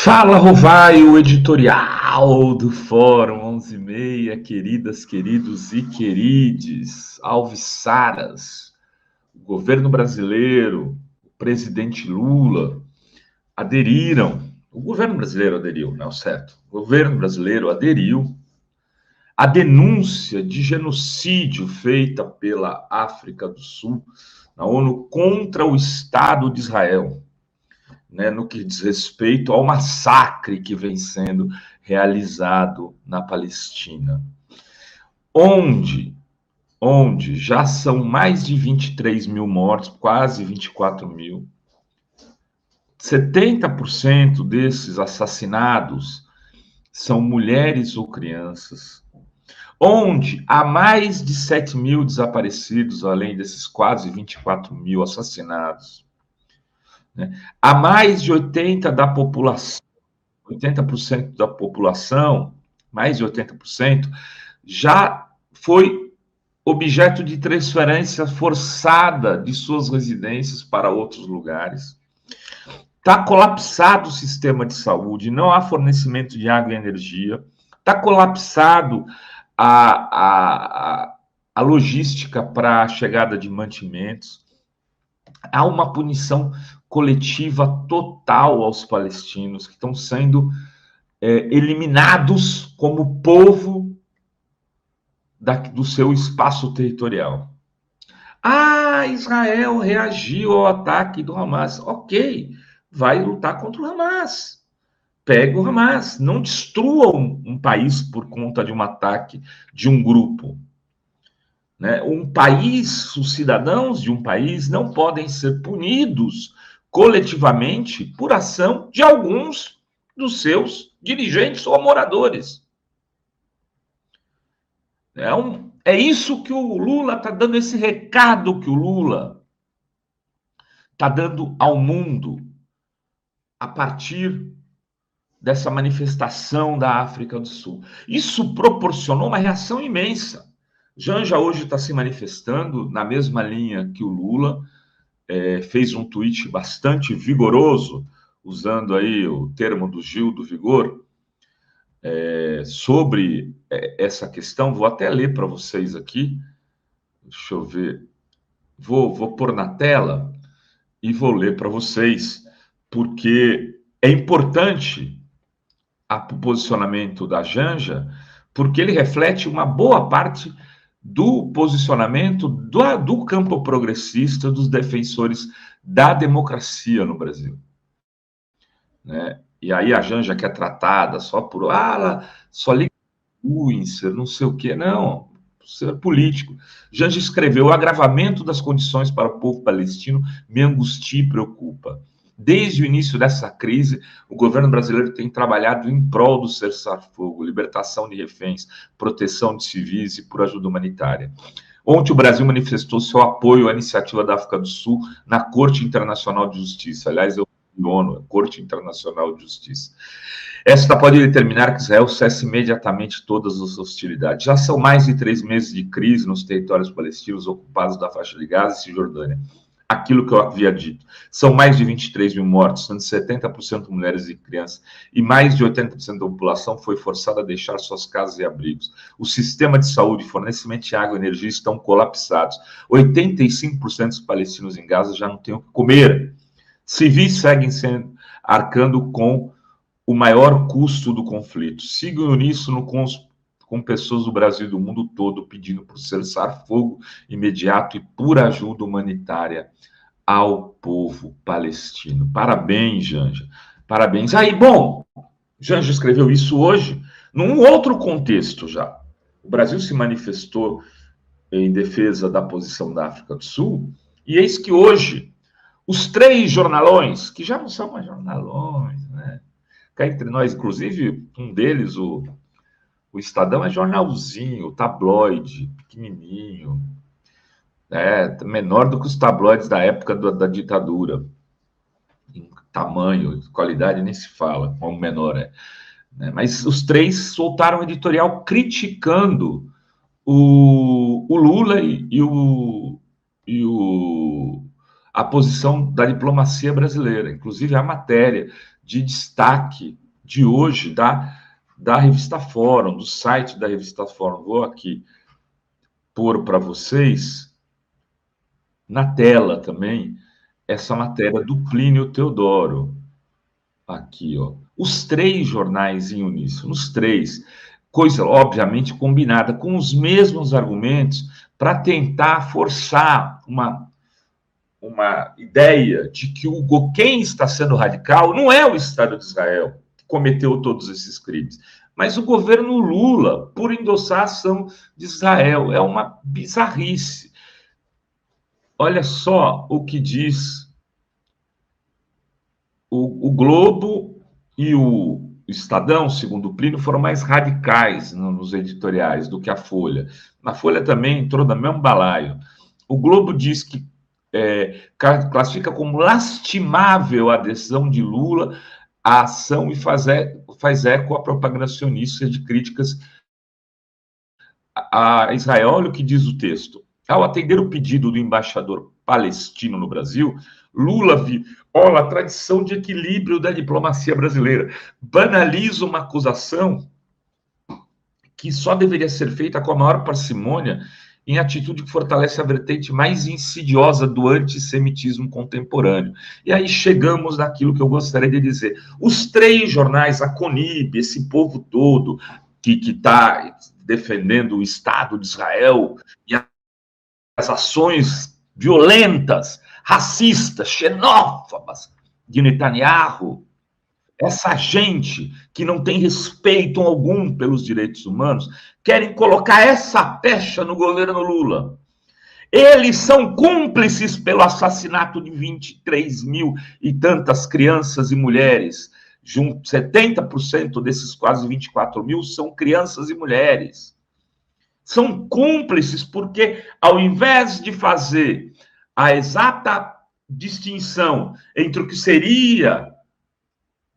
Fala, Rovaio, editorial do Fórum 11:30, queridas, queridos e querides, alvissaras, o governo brasileiro, o presidente Lula aderiram, o governo brasileiro aderiu, não é o certo? O governo brasileiro aderiu à denúncia de genocídio feita pela África do Sul na ONU contra o Estado de Israel. Né, no que diz respeito ao massacre que vem sendo realizado na Palestina, onde já são mais de 23 mil mortos, quase 24 mil. 70% desses assassinados são mulheres ou crianças, onde há mais de 7 mil desaparecidos, além desses quase 24 mil assassinados. Né? Há mais de 80% da população, mais de 80%, já foi objeto de transferência forçada de suas residências para outros lugares. Está colapsado o sistema de saúde, não há fornecimento de água e energia, está colapsado a logística para a chegada de mantimentos. Há uma punição coletiva total aos palestinos, que estão sendo eliminados como povo do seu espaço territorial. Israel reagiu ao ataque do Hamas. Ok, vai lutar contra o Hamas. Pega o Hamas. Não destrua um país por conta de um ataque de um grupo. Né? Um país, os cidadãos de um país não podem ser punidos coletivamente por ação de alguns dos seus dirigentes ou moradores. É isso que o Lula está dando, esse recado que o Lula está dando ao mundo a partir dessa manifestação da África do Sul. Isso proporcionou uma reação imensa. Janja hoje está se manifestando na mesma linha que o Lula, fez um tweet bastante vigoroso, usando aí o termo do Gil do Vigor, sobre essa questão. Vou até ler para vocês aqui, deixa eu ver, vou pôr na tela e vou ler para vocês, porque é importante o posicionamento da Janja, porque ele reflete uma boa parte do posicionamento do campo progressista, dos defensores da democracia no Brasil. Né? E aí a Janja, que é tratada só por só liga influencer, não sei o quê, não, ser político. Janja escreveu: o agravamento das condições para o povo palestino me angustia e preocupa. Desde o início dessa crise, o governo brasileiro tem trabalhado em prol do cessar-fogo, libertação de reféns, proteção de civis e por ajuda humanitária. Ontem, o Brasil manifestou seu apoio à iniciativa da África do Sul na Corte Internacional de Justiça. Aliás, ONU, Corte Internacional de Justiça. Esta pode determinar que Israel cesse imediatamente todas as hostilidades. Já são mais de 3 meses de crise nos territórios palestinos ocupados da faixa de Gaza e Cisjordânia. Aquilo que eu havia dito. São mais de 23 mil mortos, sendo 70% mulheres e crianças, e mais de 80% da população foi forçada a deixar suas casas e abrigos. O sistema de saúde, fornecimento de água e energia estão colapsados. 85% dos palestinos em Gaza já não têm o que comer. Civis seguem arcando com o maior custo do conflito. Siga uníssono com pessoas do Brasil e do mundo todo pedindo por cessar-fogo imediato e por ajuda humanitária ao povo palestino. Parabéns, Janja. Parabéns. Aí, bom, Janja escreveu isso hoje num outro contexto já. O Brasil se manifestou em defesa da posição da África do Sul, e eis que hoje os 3 jornalões, que já não são mais jornalões, né? Cá entre nós, inclusive, um deles, o Estadão, é jornalzinho, tabloide, pequenininho, menor do que os tabloides da época da ditadura. Em tamanho, qualidade nem se fala, como menor é. Né? Mas os 3 soltaram um editorial criticando o Lula e a posição da diplomacia brasileira. Inclusive, a matéria de destaque de hoje da revista Fórum, do site da revista Fórum. Vou aqui pôr para vocês, na tela também, essa matéria do Plínio Teodoro. Aqui, ó. Os 3 jornais em uníssono, os 3. Coisa, obviamente, combinada com os mesmos argumentos para tentar forçar uma ideia de que quem está sendo radical não é o Estado de Israel, que cometeu todos esses crimes, mas o governo Lula, por endossar a ação de Israel. É uma bizarrice. Olha só o que diz o Globo e o Estadão, segundo o Plínio, foram mais radicais nos editoriais do que a Folha. Na Folha também entrou no mesmo balaio. O Globo diz que classifica como lastimável a adesão de Lula à ação e faz eco à propaganda sionista de críticas a Israel. Olha o que diz o texto. Ao atender o pedido do embaixador palestino no Brasil, Lula viola a tradição de equilíbrio da diplomacia brasileira, banaliza uma acusação que só deveria ser feita com a maior parcimônia, em atitude que fortalece a vertente mais insidiosa do antissemitismo contemporâneo. E aí chegamos naquilo que eu gostaria de dizer. Os 3 jornais, a Conib, esse povo todo que está defendendo o Estado de Israel e as ações violentas, racistas, xenófobas de Netanyahu, essa gente que não tem respeito algum pelos direitos humanos, querem colocar essa pecha no governo Lula. Eles são cúmplices pelo assassinato de 23 mil e tantas crianças e mulheres. 70% desses quase 24 mil são crianças e mulheres. São cúmplices porque, ao invés de fazer a exata distinção entre o que seria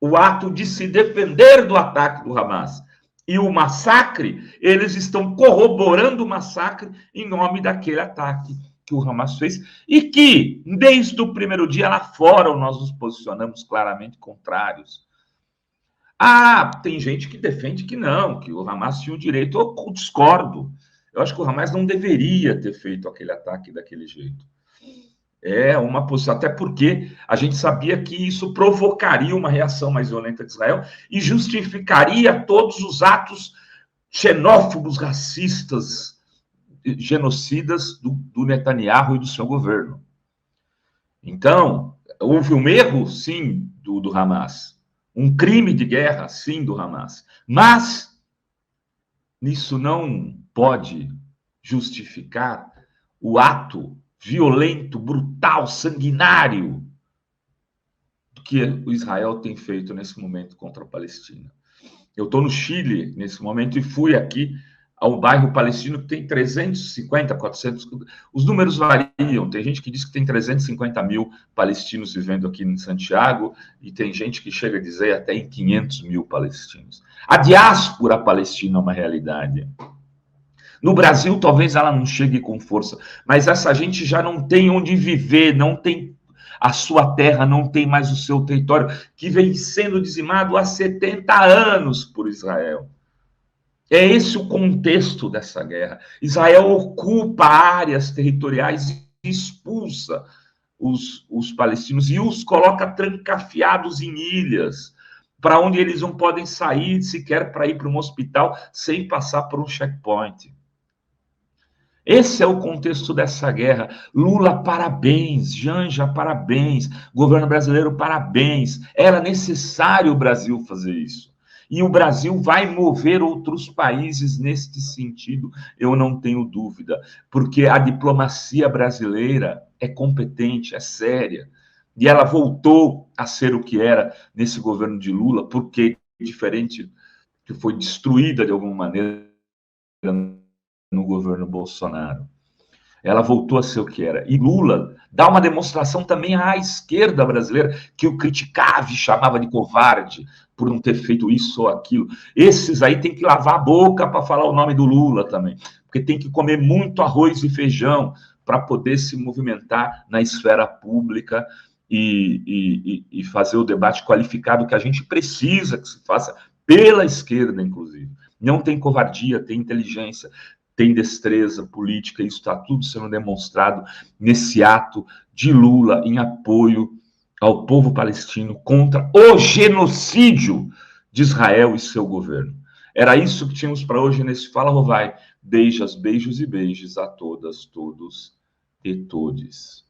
o ato de se defender do ataque do Hamas e o massacre, eles estão corroborando o massacre em nome daquele ataque que o Hamas fez e que, desde o primeiro dia lá fora, nós nos posicionamos claramente contrários. Tem gente que defende que não, que o Hamas tinha o direito. Eu discordo. Eu acho que o Hamas não deveria ter feito aquele ataque daquele jeito. É uma posição, até porque a gente sabia que isso provocaria uma reação mais violenta de Israel e justificaria todos os atos xenófobos, racistas, genocidas do Netanyahu e do seu governo. Então, houve um erro, sim, do Hamas. Um crime de guerra, sim, do Hamas. Mas isso não pode justificar o ato violento, brutal, sanguinário que o Israel tem feito nesse momento contra a Palestina. Eu estou no Chile nesse momento e fui aqui ao bairro palestino que tem 350, 400... Os números variam. Tem gente que diz que tem 350 mil palestinos vivendo aqui em Santiago e tem gente que chega a dizer até em 500 mil palestinos. A diáspora palestina é uma realidade. No Brasil, talvez ela não chegue com força, mas essa gente já não tem onde viver, não tem a sua terra, não tem mais o seu território, que vem sendo dizimado há 70 anos por Israel. É esse o contexto dessa guerra. Israel ocupa áreas territoriais e expulsa os palestinos e os coloca trancafiados em ilhas, para onde eles não podem sair sequer para ir para um hospital sem passar por um checkpoint. Esse é o contexto dessa guerra. Lula, parabéns. Janja, parabéns. Governo brasileiro, parabéns. Era necessário o Brasil fazer isso. E o Brasil vai mover outros países neste sentido, eu não tenho dúvida, porque a diplomacia brasileira é competente, é séria, e ela voltou a ser o que era nesse governo de Lula, porque, diferente, que foi destruída de alguma maneira no governo Bolsonaro. Ela voltou a ser o que era. E Lula dá uma demonstração também à esquerda brasileira, que o criticava e chamava de covarde por não ter feito isso ou aquilo. Esses aí tem que lavar a boca para falar o nome do Lula também, porque tem que comer muito arroz e feijão para poder se movimentar na esfera pública e fazer o debate qualificado que a gente precisa que se faça pela esquerda, inclusive. Não tem covardia, tem inteligência, tem destreza política, isso está tudo sendo demonstrado nesse ato de Lula em apoio ao povo palestino contra o genocídio de Israel e seu governo. Era isso que tínhamos para hoje nesse Fala Rovai. Beijos e beijos a todas, todos e todes.